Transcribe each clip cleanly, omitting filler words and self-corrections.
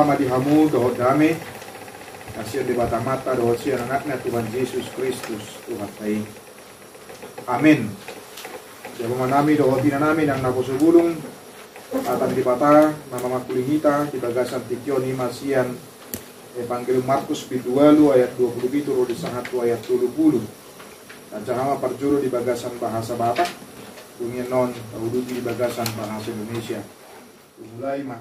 hama dihamu dohot dame kasihan di bata mata dohot sian anaknya Tuhan Yesus Kristus Tuhan tai. Amin. Jabo manami dohot nami nang naposo bulung atan di bata nama makulihita di bagasan tikioni masian Evangelium Markus 2 ayat 20 ro di sangat ayat 20. Dan jangan parjuru di bagasan bahasa Batak, dunia non tahudugi di bagasan bahasa Indonesia. Mulai mah.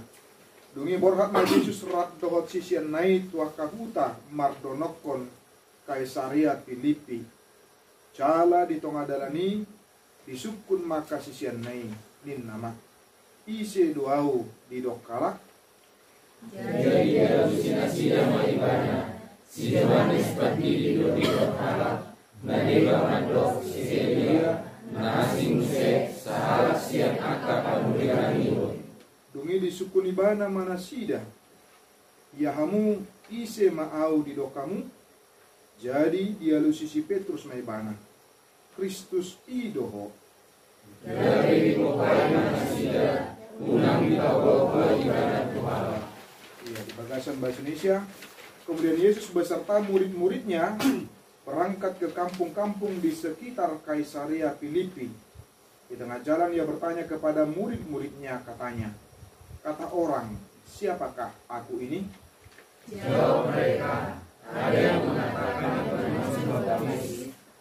Dungi borhat na Yesus rat dohot sisian nai tua kahuta mardonokon Kaisaria Filipi. Cala di tongadalani disukun maka sisian nai nin nama. Ise doau di dokalak. Jadi dalam sida maibana, sida manis pati di dokalak. Nadeba mandok siselia nahasing se sahalak siang akap pamuliraniro. Dungi disukuni bana manasida yahamu ise maau di dokamu. Jadi dialu sisi Petrus maibana Kristus idoho. Dari bokai manasida unang ditawa ibana Tuhan. Iya, di bagasan bahasa Indonesia. Kemudian Yesus beserta murid-muridnya berangkat ke kampung-kampung di sekitar Kaisaria Filipi. Di tengah jalan ia bertanya kepada murid-muridnya, katanya, kata orang, siapakah aku ini? Jawab mereka, ada yang mengatakan Yohanes Pembaptis,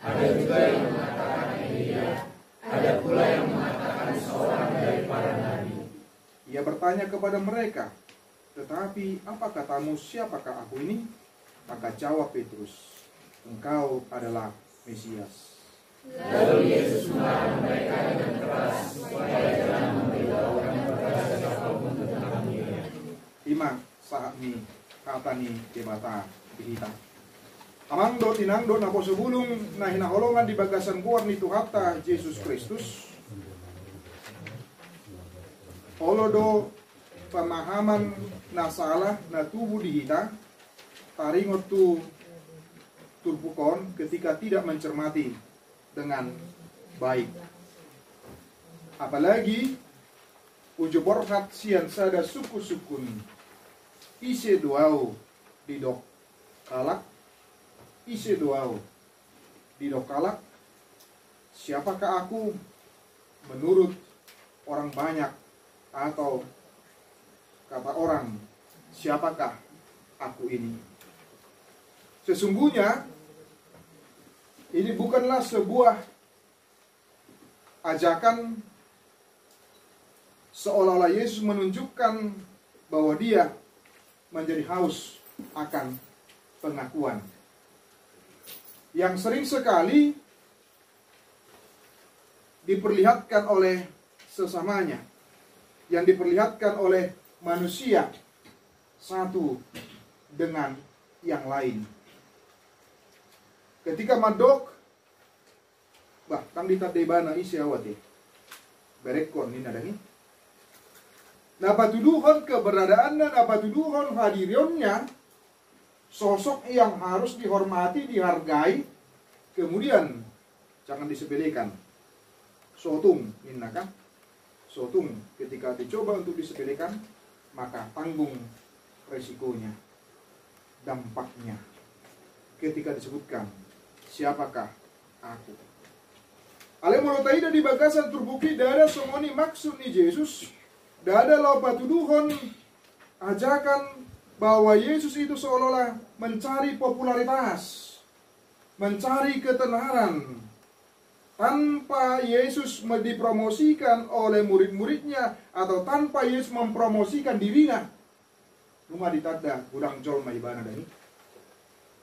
ada juga yang mengatakan Elia, ada pula yang mengatakan seorang dari para nabi. Ia bertanya kepada mereka, tetapi apa katamu, siapakah aku ini? Maka jawab Petrus, engkau adalah Mesias. Lalu Yesus melarang mereka dengan keras supaya jangan memberitahu orang kepada siapapun tentang Dia. Ima saat ni kata ni debata dihita. Amang do tinang do napo sebulung na hinaholongan di bagasan kuar ni Tuhata Yesus Kristus. Olo do pemahaman na salah na tubuh dihita taringot tu turpukon ketika tidak mencermati dengan baik. Apalagi ujo borhat sian sada suku-sukun ise doau di dok kalak ise doau di dok kalak. Siapakah aku menurut orang banyak, atau kata orang siapakah aku ini? Sesungguhnya ini bukanlah sebuah ajakan seolah-olah Yesus menunjukkan bahwa dia menjadi haus akan pengakuan. Yang sering sekali diperlihatkan oleh sesamanya, yang diperlihatkan oleh manusia satu dengan yang lain. Ketika madok bahkan ditadebana isi awati berekon ni nadani napatuduhan keberadaannya, napatuduhan hadirionnya sosok yang harus dihormati, dihargai, kemudian jangan disepelekan. Sotung innaka sotung ketika dicoba untuk disepelekan, maka tanggung resikonya, dampaknya ketika disebutkan siapakah aku. Ale molotaida di bagasan terbukti dada somoni maksud ni Yesus, dada lau patuduhon ajakan bahwa Yesus itu seolah-olah mencari popularitas, mencari ketenaran, tanpa Yesus dipromosikan oleh murid-muridnya atau tanpa Yesus mempromosikan dirinya. Rumah ditada gudang jol maibana dani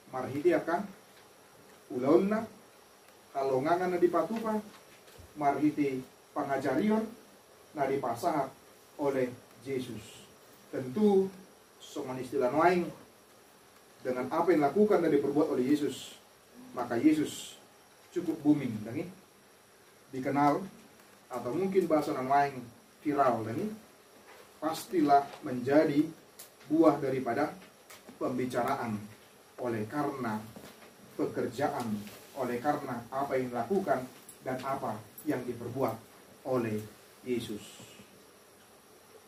marhiti akan ulauna kalongangan na dipatupa marhiti pangajarion na dipasahap oleh Yesus. Tentu soman istilah noaing dengan apa yang dilakukan dan diperbuat oleh Yesus, maka Yesus cukup booming dani, dikenal, atau mungkin bahasa orang lain viral dani, pastilah menjadi buah daripada pembicaraan oleh karena pekerjaan, oleh karena apa yang dilakukan dan apa yang diperbuat oleh Yesus.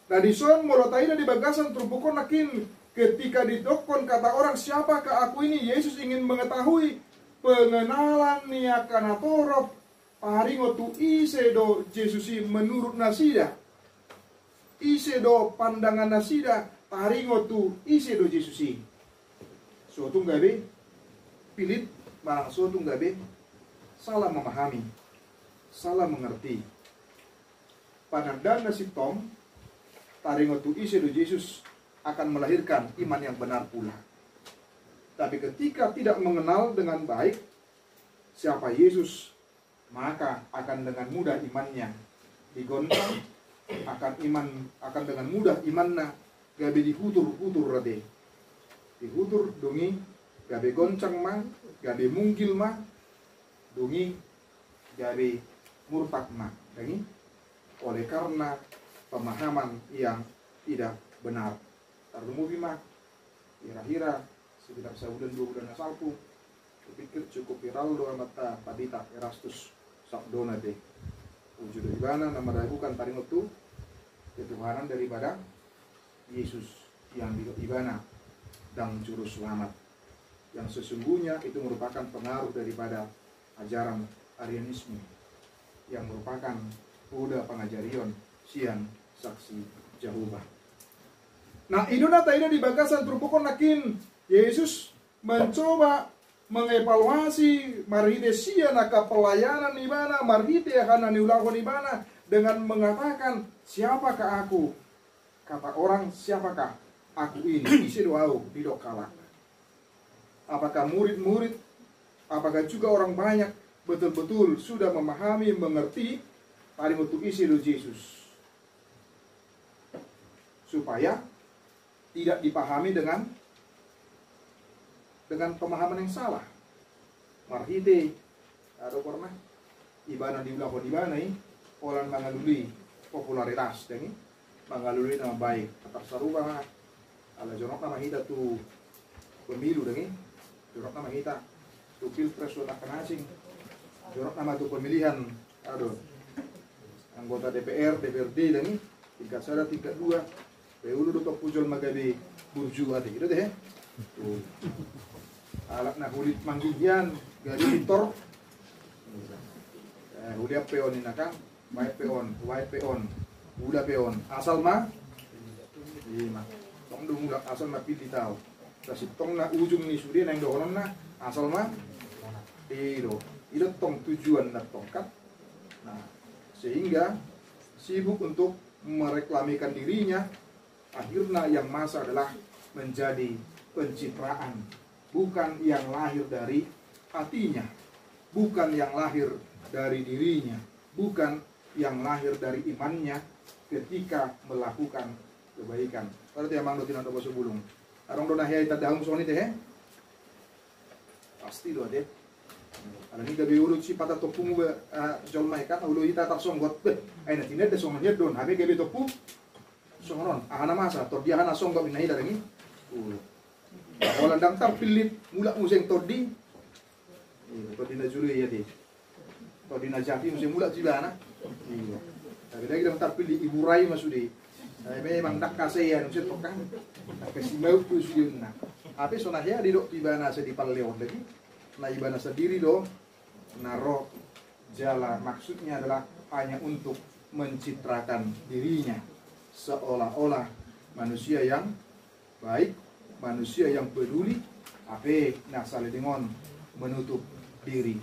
Nah di son molotaina di bagasan terbukon nakin ketika didokon kata orang siapakah aku ini, Yesus ingin mengetahui pengenalan niakana torop paringo tu ise do Yesusi menurut nasida. Ise do pandangan nasida paringo tu ise do Yesusi. Suatu gabe pilit marang suatu gabe salah memahami, salah mengerti. Panandana si Tom paringo tu ise do Yesus akan melahirkan iman yang benar pula. Tapi ketika tidak mengenal dengan baik siapa Yesus, maka akan dengan mudah imannya digoncang, akan dengan mudah imannya gabe dihutur rade. Dihutur dongi gabe goncang mah, gabe munggil mah, dongi gabe murtad mah. Oleh karena pemahaman yang tidak benar. Tarumubi mah kira-kira sekitar sebulan 2 bulan asalku kupikir cukup viral doa mata padita Erastus Sabdona deh wujud di mana nama ragukan taring itu ketuhanan daripada Yesus yang ibana dan juru selamat, yang sesungguhnya itu merupakan pengaruh daripada ajaran Arianisme yang merupakan Buddha pengajarion sian saksi Jehovah. Nah, iduna taida di bagasan terbukon nakin Yesus mencoba mengevaluasi marhite sia naka pelayanan di mana, marhite hana niulakon di mana dengan mengatakan siapakah aku? Kata orang siapakah aku ini? Isi doau di dokala. Apakah murid-murid, apakah juga orang banyak betul-betul sudah memahami, mengerti tadi untuk isi do Yesus, supaya tidak dipahami dengan pemahaman yang salah. Marhite ada pernah ibana diulakon ibana orang mengalui popularitas dengan mengalui nama baik atas sarupa ala jorok nama hita tu pemilu dengan jorok nama hita tu pilpres akan asing, jorok nama tu pemilihan anggota DPR, DPRD dengan tingkat 1, tingkat 2 Peulu do pujol magabe burju ade gitu deh. Tuh. Alak na hulit manggigian gari tor. Udah peon ini nakang, white peon, udah peon. Asal mah iya mah. Tong dong udah asal mah pilih tahu. Kasi tong na ujung ni suri nang dohonon na asal mah itu tong tujuan na tongkat. Nah, sehingga sibuk untuk mereklamikan dirinya. Akhirnya yang masa adalah menjadi pencitraan, bukan yang lahir dari hatinya, bukan yang lahir dari dirinya, bukan yang lahir dari imannya ketika melakukan kebaikan. Berarti yang mangdo tinang dobo sebulung. Arong do nahiya ita daung soni teh. Pasti do ade. Ala ni gabi urut si pata topung jolmai kan ulu ita tak songgot. Ai na tined de songnya don, habe gabi topung songonon, ahana masa, tor dia hana song gawin nahi dari ini. Walau daftar pilit mulak museng todi, todi na juli ya di, todi na jati museng mulak jibana. Tapi lagi daftar pilit ibu rai masudi, memang dak kaseyan museng tokang, kesimau tu sudi na. Apa sonahnya di dok ibana sedipal lewat lagi, na ibana sendiri do, naro jala maksudnya adalah hanya untuk mencitrakan dirinya. Seolah-olah manusia yang baik, manusia yang peduli, ape nak saling menutup diri.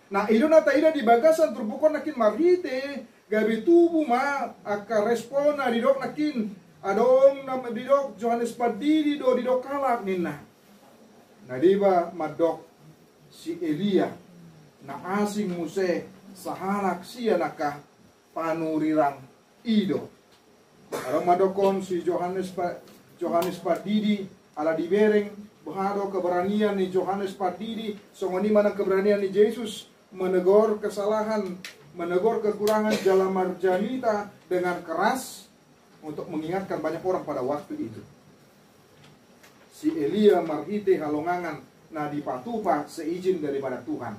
Nah, itu nata ida di bagasan terbukon nakin marhite, gabi tubuh ma aka respona di dok nakin adong nama di dok Johannes Padidi do di dok kalak nina. Nah, diba madok si Elia na asing muse sahalak sia naka panurirang ido. Arang madokon si Johannes Padidi ala dibereng bahado keberanian ni Johannes Padidi songoni mana keberanian ni Yesus menegur kesalahan, menegur kekurangan Jala Marjanita dengan keras untuk mengingatkan banyak orang pada waktu itu. Si Elia marhite halongangan na dipatupa seizin daripada Tuhan.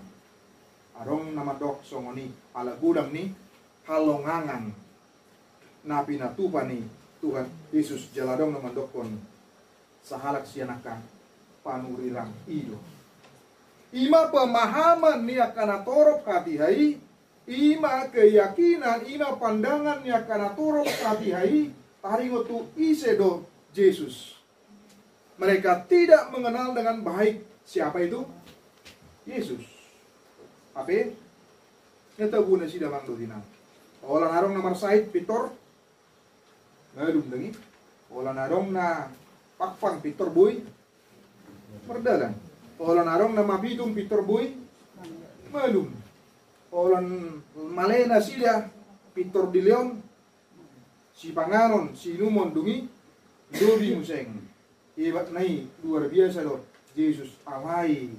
Arong nama dok songoni ala gudang ni halongangan na pinatupa ni Tuhan Yesus jaladong na mandokon sahalak sianaka panurirang ido. Ima pemahaman niya kana torop katihai, ima keyakinan, ima pandangan niya kana torop katihai, taringo tu isedo Yesus. Mereka tidak mengenal dengan baik siapa itu? Yesus. Apa? Netabu na sida mang dotinang. Olang arong na marsait pitor. Ngalum dengi. Olang arong na pakpang pitor boy. Merdalan. Olang arong na mabidung pitor boy. Malum. Olang malena sida pitor di leon. Si panganon, si numon dungi. Dobi museng. Hebat nai luar biasa loh. Yesus awai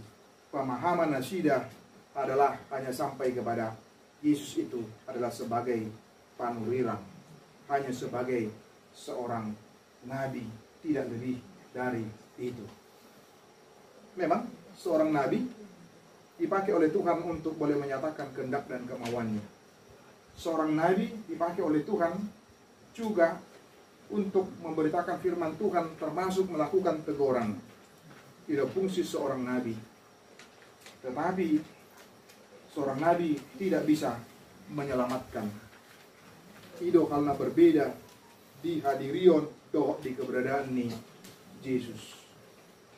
pemahaman nasida adalah hanya sampai kepada Yesus itu adalah sebagai panurirang, hanya sebagai seorang nabi, tidak lebih dari itu. Memang seorang nabi dipakai oleh Tuhan untuk boleh menyatakan kehendak dan kemauannya. Seorang nabi dipakai oleh Tuhan juga untuk memberitakan firman Tuhan, termasuk melakukan teguran. Tidak fungsi seorang nabi. Tetapi seorang nabi tidak bisa menyelamatkan. Ido karena berbeda di hadirion doh di keberadaan ni Yesus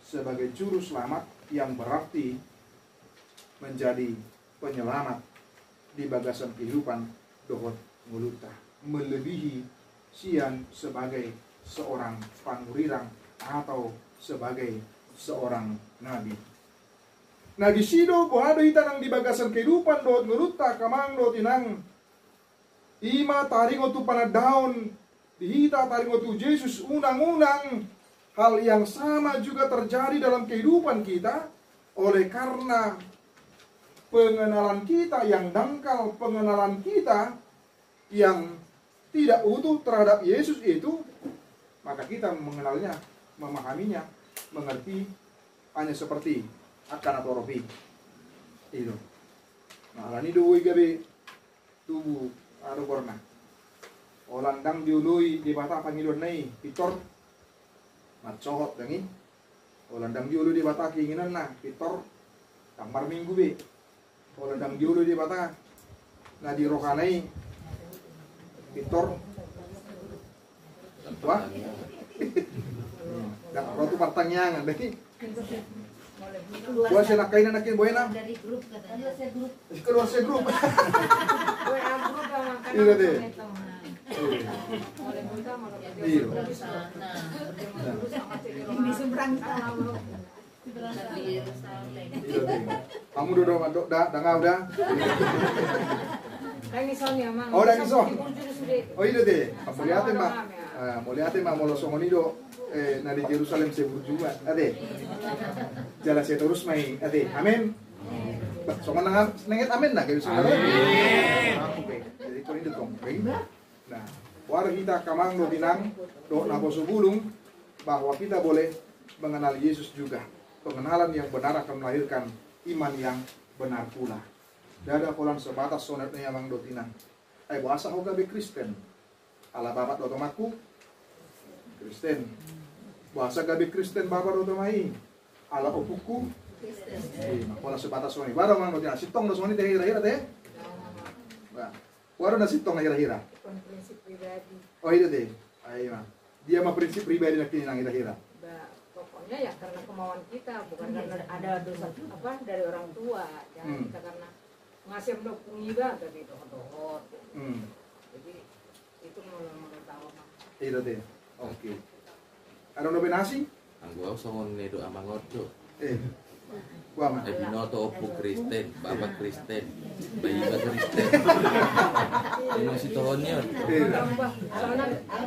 sebagai juru selamat yang berarti menjadi penyelamat di bagasan kehidupan dohot nguluta, melebihi sian sebagai seorang panurirang atau sebagai seorang nabi. Nah di sido bohado hitanang di bagasan kehidupan dohot nguluta kamang dohot inang ima taringo tu panadaon dihita taringo tu Yesus unang-unang. Hal yang sama juga terjadi dalam kehidupan kita oleh karena pengenalan kita yang dangkal, pengenalan kita yang tidak utuh terhadap Yesus itu, maka kita mengenalnya, memahaminya, mengerti hanya seperti akan atau rofi itu. Nah, ini dua gabe tubuh ada warna. Olandang diului di bata pangilon nai pitor matsohot dangi. Olandang diului di bata keinginan na pitor kamar minggu be. Olandang diului di bata na di rohanai pitor wah. Dak rotu partangyangan deh. Buat saya nakain nakin buena. Dari grup katanya. Keluar saya grup. WA grup sama kan. Iya deh. Boleh minta malah Iya. di seberang sana. Di Yerusalem. Iya deh. Kamu udah ngau dah. Kayak Sonia mang. Oh, dah ngison. Sudah. Oh iya deh. Mau lihatin mah. Mau lihatin mah mau losong nido. Nah di Yerusalem saya berjuang. Ade. Jalan saya terus main. Ade. Amin. Songan nenget amin nah kayak Yerusalem. Oke. Jadi kau ini dong. Nah, war kita kamang do dinang do naboso bulung bahwa kita boleh mengenal Yesus juga. Pengenalan yang benar akan melahirkan iman yang benar pula. Dada kolan sebatas sonetnya yang do tinang. Bahasa ho gabe Kristen. Ala babat do tomaku Kristen. Bahasa gabe Kristen babat do tomai. Ala opuku Kristen. Kola sebatas soni. Baru mang do tinang sitong do soni teh hira-hira teh. Nah, baru na sitong hira-hira. Prinsip pribadi. Oh itu deh. Ayo mah. Dia mah prinsip pribadi lagi nang hira-hira. Pokoknya ya karena kemauan kita, bukan karena ada dosa apa dari orang tua. Jangan kita karena ngasih untuk pengiba tadi dohot. Jadi itu menurut utama. Itu deh. Oke. Ada nominasi? Anggo songon nedo amangodo. Gua mah. Ebinoto opu Kristen, bapak Kristen, bayi Kristen. Ini si tohonnya.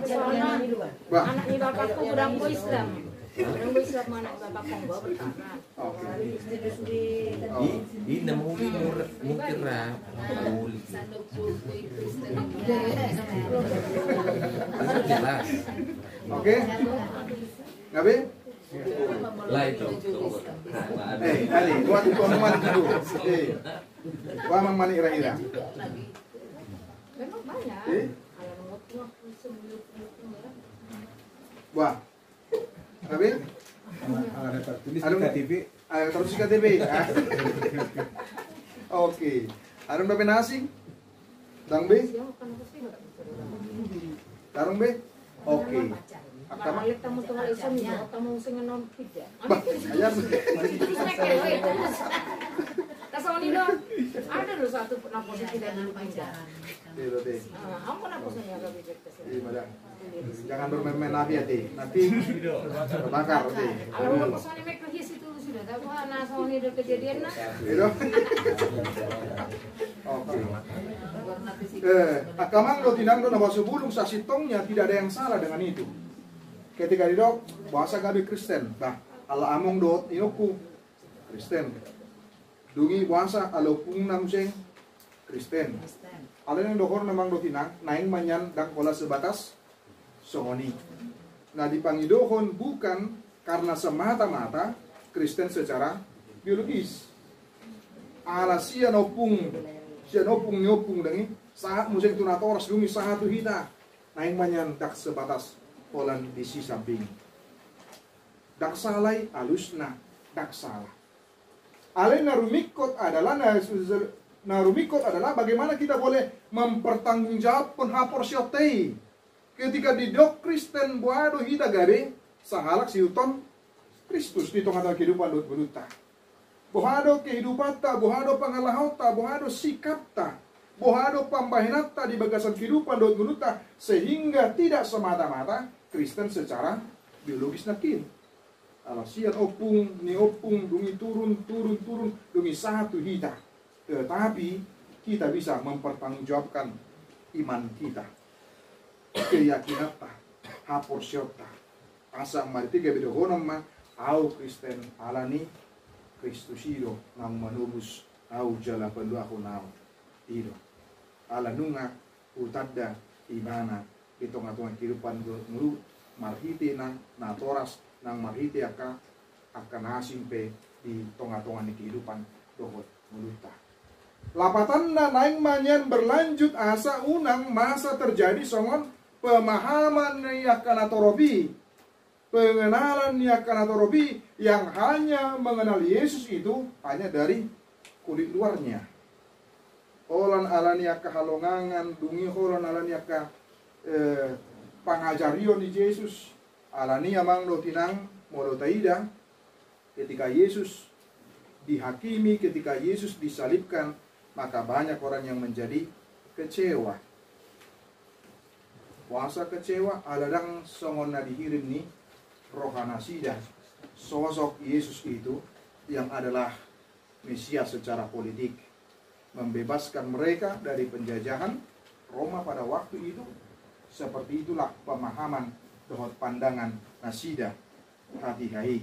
Soalnya anak ni bapakku udah mau Islam. Udah mau Islam anak bapakku bawa bertanah. Oke. Ini muli mukira, muli. Jelas. Oke. Ngabe? Lah itu. Ali, buat pengumuman dulu. Gua mang mani ira-ira. Memang banyak. Kalau mau sembuh Wah. Tapi Ada tertulis di Aduh. KTP. terus si KTP. Oke. Ada berapa nasi? Dang B? Darung B? Oke. Akama? Balik tamu tunggal isom ya, tamu sing non pida. Bah, ayam. Kasih dong. Ada loh satu naposi tidak dulu pindah. Itu deh. Aku naposinya gak bisa Iya, madam. Jangan bermain-main api ya, Teh. Nanti terbakar, Teh. kalau naposinya make his itu sudah tahu nah soalnya ada kejadian nah. Gitu. Oke. Akamang do tinang do nawa sebelum sasitongnya tidak ada yang salah dengan itu. Ketika didok bahasa gabi Kristen, bah ala among do inoku Kristen. Dungi bahasa alopung namseng Kristen. Ala yang dokor namang do tinang naing manyan dak pola sebatas songoni. Nah dipangidohon bukan karena semata-mata Kristen secara biologis. Ala sian opung nyopung dengi saat museng tunatoras dungi satu hita naing manyan dak sebatas polan di si samping. Dak salai alusna dak salah. Ale narumikot adalah bagaimana kita boleh mempertanggungjawabkan hapor siotei ketika di dok Kristen boado hita gare sahalak siuton Kristus di tengah kehidupan dot beluta. Bohado kehidupan ta, bohado pangalahau ta, bohado sikap ta, bohado pambahinata di bagasan kehidupan dot beluta sehingga tidak semata-mata Kristen secara biologis nakin. Alasian opung, ni opung, dungi turun, dungi satu hita. Tetapi kita bisa mempertanggungjawabkan iman kita. Keyakinan ta, hapor syota. Asa maritiga bidohonom ma, au Kristen alani Kristus ido nang manubus au jala pendu aku nau ido. Ala nunga utadda ibana hitung-hitungan kehidupan guru marhiti nang natoras nang marhiti akan asing pe di tonga-tonga ni kehidupan dohot muluta. Lapatan na naing manyan berlanjut asa unang masa terjadi songon pemahaman ni akan atorobi, pengenalan ni akan atorobi yang hanya mengenal Yesus itu hanya dari kulit luarnya. Olan alaniaka halongangan dungi holan alaniaka pangajarion di Yesus alani amang do tinang modo taida ketika Yesus dihakimi, ketika Yesus disalibkan, maka banyak orang yang menjadi kecewa. Puasa kecewa aladang songon na dihirim ni rohana sida sosok Yesus itu yang adalah Mesias secara politik, membebaskan mereka dari penjajahan Roma pada waktu itu. Seperti itulah pemahaman dohot pandangan nasida hati hai.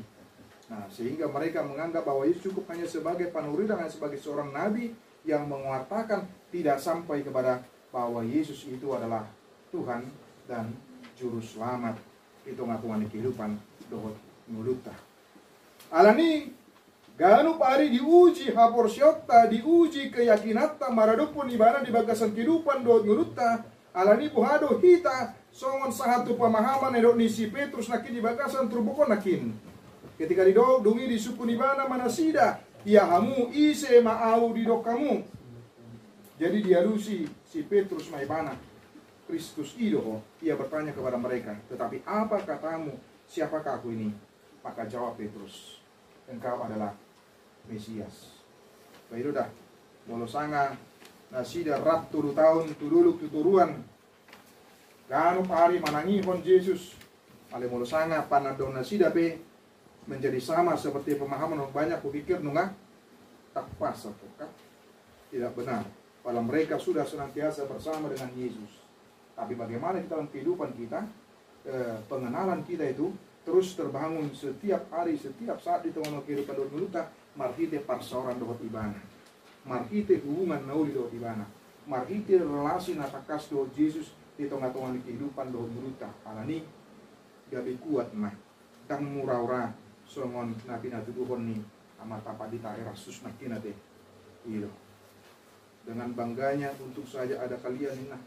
Nah, sehingga mereka menganggap bahwa Yesus cukup hanya sebagai panurida, hanya sebagai seorang nabi yang menguatakan, tidak sampai kepada bahwa Yesus itu adalah Tuhan dan juru selamat hitung-hitungan kehidupan dohot mulutah. Alani ganu pari diuji hapor syota, diuji keyakinata maradupun ibana di bagasan kehidupan dohot mulutah. Alani buhado hita songon satu pemahaman edok ni si Petrus nakin di bagasan turbukon nakin. Ketika didok dungi di suku nibana manasida, ia hamu ise maau didok kamu. Jadi dia lusi si Petrus maibana Kristus idoh. Ia bertanya kepada mereka, tetapi apa katamu? Siapakah aku ini? Maka jawab Petrus, engkau adalah Mesias. Baik dah, molo sanga nasida rap tulu tahun tuduluk tuturuan. Ganu pari manangihon Yesus. Ale molo sanga panadong nasida pe menjadi sama seperti pemahaman banyak kupikir nunga tak pas apakah tidak benar. Padahal mereka sudah senantiasa bersama dengan Yesus. Tapi bagaimana kita dalam kehidupan kita, pengenalan kita itu terus terbangun setiap hari, setiap saat di tengah kehidupan dohot meluta, marhite parsoran dohot ibana, marhite hubungan nauli dohot ibana, marhite relasi natakas dohot Yesus di tengah-tengah kehidupan dohot meluta. Alani gabi kuat mah, dang murah-murah songon nabi natuduhon ni amat apa ditahe rasus nakinate. Iyo. Dengan bangganya untuk saja ada kalian nah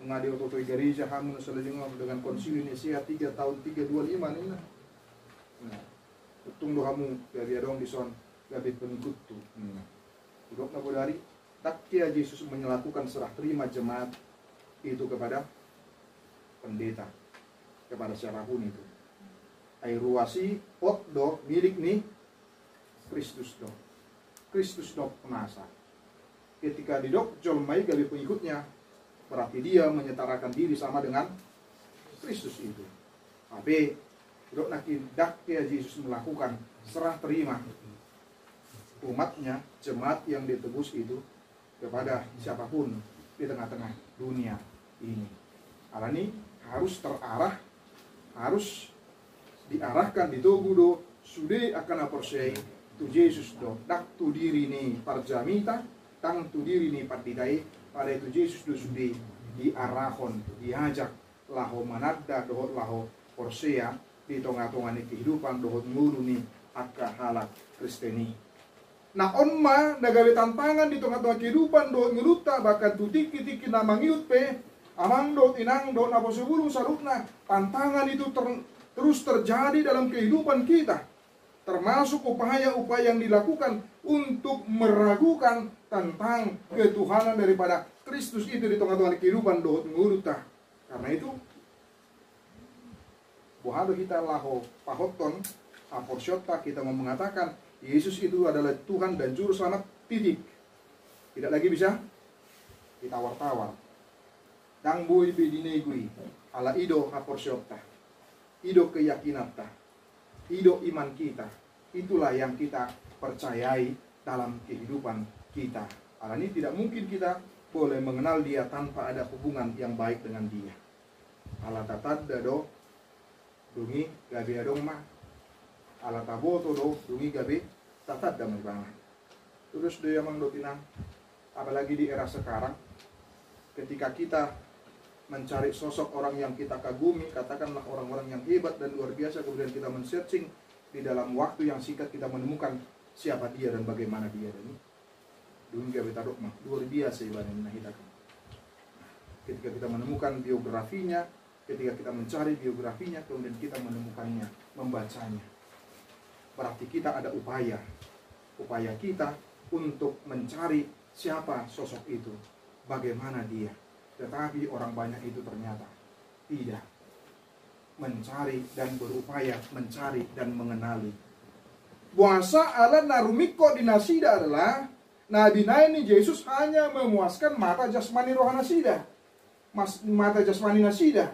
ngadi ototo gereja hamun selejengom dengan konsili Nicea 3 tahun 325 ini. Nah, utung do hamu dari adong dison gabe pengikut tu. Udok na bodari takkia Yesus menyelakukan serah terima jemaat itu kepada pendeta, kepada siapapun itu. Airuasi pot do milik ni Kristus do. Kristus do penasa. Ketika didok jolmai gabe pengikutnya, berarti dia menyetarakan diri sama dengan Kristus itu. Tapi dok nakin daknya Yesus melakukan serah terima umatnya, jemaat yang ditebus itu kepada siapapun di tengah-tengah dunia ini. Hal ini harus terarah, harus diarahkan di tubuh sude akan aporsei tu Yesus do dak tu diri ni parjamita tang tu diri ni patitai pada itu Yesus do sude diarahon diajak laho manada dohot laho porsea di tengah-tengah ni kehidupan dohot nguru ni akka halak Kristeni. Nah onma nagawe tantangan di tengah-tengah kehidupan dohot ngeluta bahkan tu tiki-tiki namangiut pe amang dohot inang dohot napo sebelum sarukna tantangan itu terus terjadi dalam kehidupan kita, termasuk upaya-upaya yang dilakukan untuk meragukan tentang ketuhanan daripada Kristus itu di tengah-tengah kehidupan dohot nguruta. Karena itu bohado kita laho pahoton aporsyota kita mau mengatakan Yesus itu adalah Tuhan dan Juru Selamat, titik. Tidak lagi bisa ditawar-tawar. Dang bui bedinegui ala ido aporsyota. Ido keyakinata, ido iman kita, itulah yang kita percayai dalam kehidupan kita. Karena ini tidak mungkin kita boleh mengenal dia tanpa ada hubungan yang baik dengan dia. Ala tatad do dungi gabe adong mah, ala taboto do dungi gabe tatad damai banget. Terus dia mangdotinang, apalagi di era sekarang, ketika kita mencari sosok orang yang kita kagumi, katakanlah orang-orang yang hebat dan luar biasa, kemudian kita men-searching di dalam waktu yang singkat kita menemukan siapa dia dan bagaimana dia. Dan dunia kita dogma luar biasa ibadah hitakan. Ketika kita menemukan biografinya, ketika kita mencari biografinya, kemudian kita menemukannya, membacanya, berarti kita ada upaya kita untuk mencari siapa sosok itu, bagaimana dia. Tetapi orang banyak itu ternyata tidak mencari dan berupaya mencari dan mengenali. Puasa ala narumiko dinasida adalah Nabi ini Yesus hanya memuaskan mata jasmani rohani nasida. Mata jasmani nasida.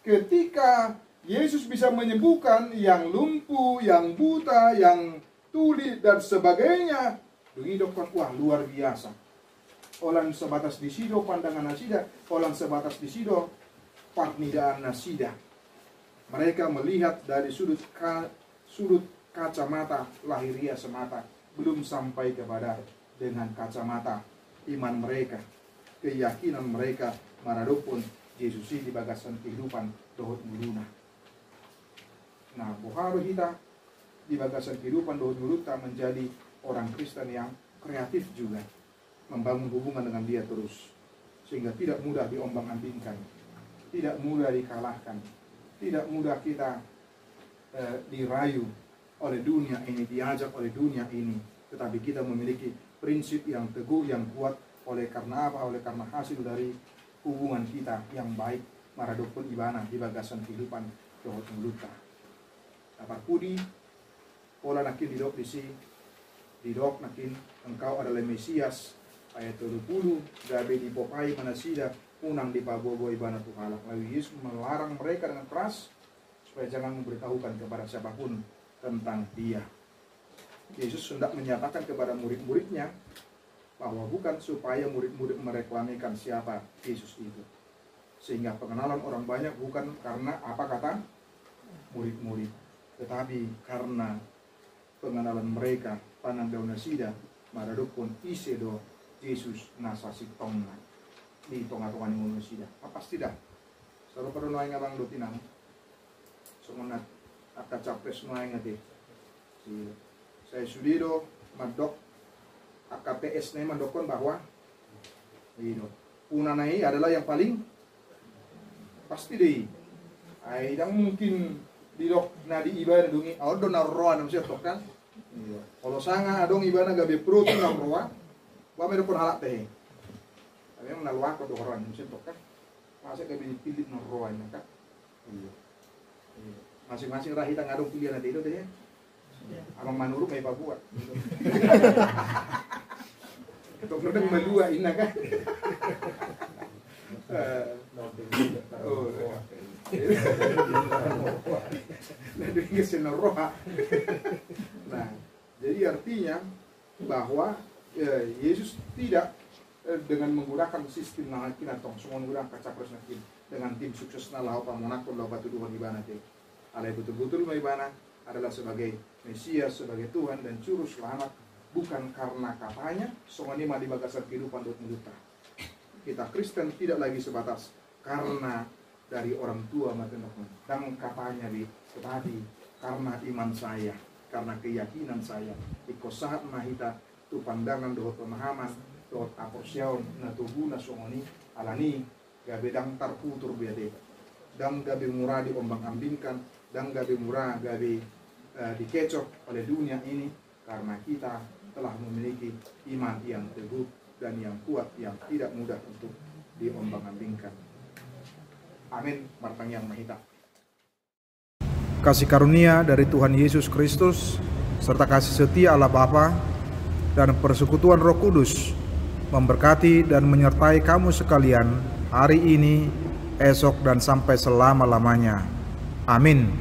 Ketika Yesus bisa menyembuhkan yang lumpuh, yang buta, yang tuli dan sebagainya, begitu wah luar biasa. Orang sebatas di sido pandangan nasida, orang sebatas di sido parnidaan nasida. Mereka melihat dari sudut kacamata lahiria semata, belum sampai kepada dengan kacamata iman mereka, keyakinan mereka maradopun Yesus di bagasan kehidupan dohot muluna. Nah, boharo kita di bagasan kehidupan dohot muluna menjadi orang Kristen yang kreatif juga, membangun hubungan dengan dia terus, sehingga tidak mudah diombang-ambingkan, tidak mudah dikalahkan, tidak mudah kita dirayu oleh dunia ini, diajak oleh dunia ini, tetapi kita memiliki prinsip yang teguh, yang kuat. Oleh karena apa? Oleh karena hasil dari hubungan kita yang baik maradopun ibana di bagasan kehidupan dohot muluta. Dapat pudi pola nakin didok disi didok nakin engkau adalah Mesias ayat 30 gabe di popai manasida unang di pabobo ibana tuhalak. Lalu Yesus melarang mereka dengan keras supaya jangan memberitahukan kepada siapapun tentang dia. Yesus hendak menyatakan kepada murid-muridnya bahwa bukan supaya murid-murid mereklamikan siapa Yesus itu, sehingga pengenalan orang banyak bukan karena apa kata murid-murid, tetapi karena pengenalan mereka panang daun nasida maradukun isedo Yesus nasasi tongna di tongah-tongah ni manusia. Apa tidak? Selalu pada nuai ngabang dotinang. Semangat akan capres nuai ngati. Saya sudido madok AKPS nih mandokon bahwa ini punanai adalah yang paling pasti deh. Ai dang mungkin di dok nadi ibadah dungi audo na roa nam siap kan. Kalau sanga adong ibadah gabe pro tu nam roa, wa me pun halak teh. Tapi yang nalwa ko do roa nam siap kan. Masa gabe dipilih na roa nya kan. Masing-masing rahita ngadong pilihan nanti itu teh. Amang manuruk may Papua. Tok nodeng melua ina kan. Nah, jadi artinya bahwa Yesus tidak dengan menggunakan sistem nalakin atau semua menggunakan kaca presnakin dengan tim sukses nalau pamonakon lau batu Tuhan ibana teh. Alai betul-betul ibana adalah sebagai Mesias, sebagai Tuhan dan Juru Selamat, bukan karena katanya soalnya mah di bagasan kehidupan dot menduta. Kita Kristen tidak lagi sebatas karena dari orang tua dan katanya di tadi karena iman saya, karena keyakinan saya ikut saat mahita tu pandangan dohot pemahaman dohot aporsiaun na tubuh na songoni alani gabe dang tarputur biade dang gabe murah diombang-ambingkan dang gabe murah gabe dikecoh oleh dunia ini karena kita telah memiliki iman yang teguh dan yang kuat yang tidak mudah untuk diombang-ambingkan. Amin. Martang yang mahita. Kasih karunia dari Tuhan Yesus Kristus serta kasih setia Allah Bapa dan persekutuan Roh Kudus memberkati dan menyertai kamu sekalian hari ini, esok dan sampai selama-lamanya. Amin.